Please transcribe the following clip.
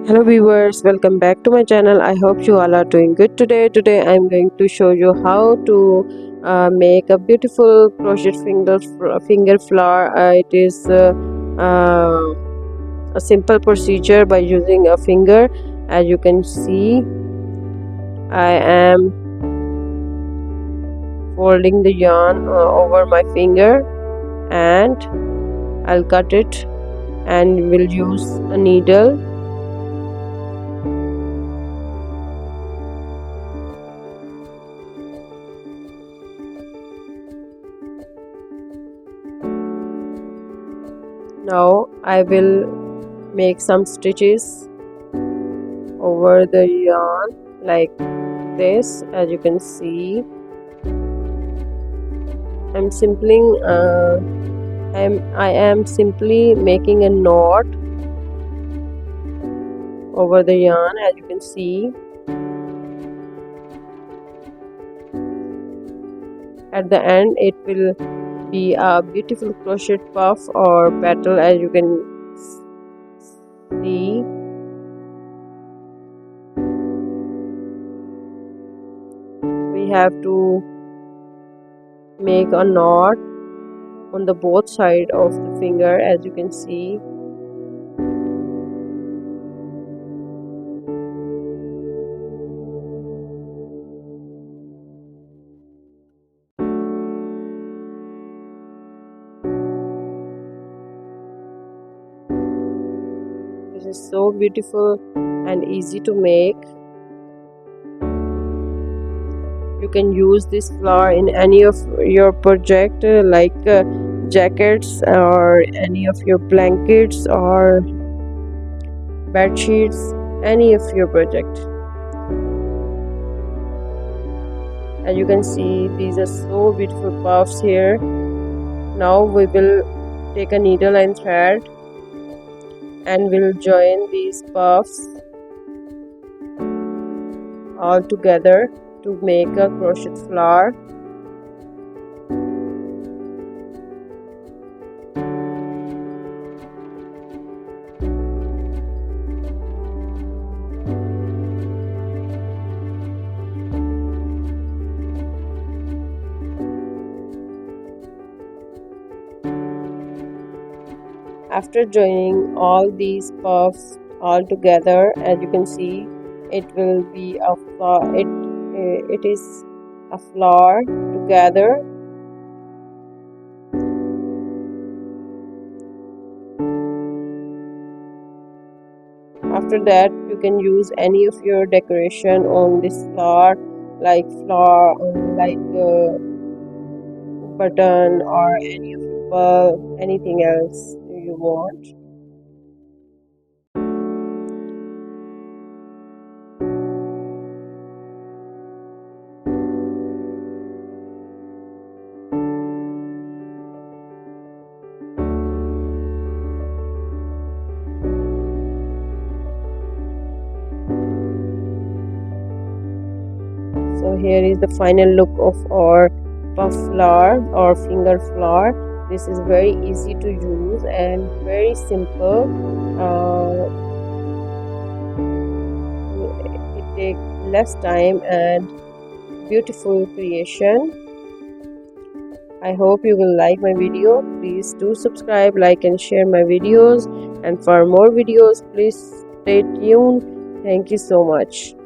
Hello viewers, welcome back to my channel. I hope you all are doing good today. I'm going to show you how to make a beautiful crochet finger flower. It is a simple procedure by using a finger. As you can see, I am folding the yarn over my finger, and I'll cut it and will use a needle. Now I will make some stitches over the yarn like this. As you can see, I am simply making a knot over the yarn. As you can see, at the end it will be a beautiful crochet puff or petal. As you can see, we have to make a knot on the both side of the finger. As you can see, this is so beautiful and easy to make. You can use this flower in any of your project like jackets or any of your blankets or bed sheets, any of your project. As you can see, these are so beautiful puffs here. Now we will take a needle and thread and we'll join these puffs all together to make a crochet flower. After joining all these puffs all together, as you can see, it will be a flower. It is a flower together. After that, you can use any of your decoration on this flower, like button or any of your bulb, anything else you want. So here is the final look of our puff flower or finger flower. This is very easy to use and very simple. It takes less time and beautiful creation. I hope you will like my video. Please do subscribe, like and share my videos, and for more videos please stay tuned. Thank you so much.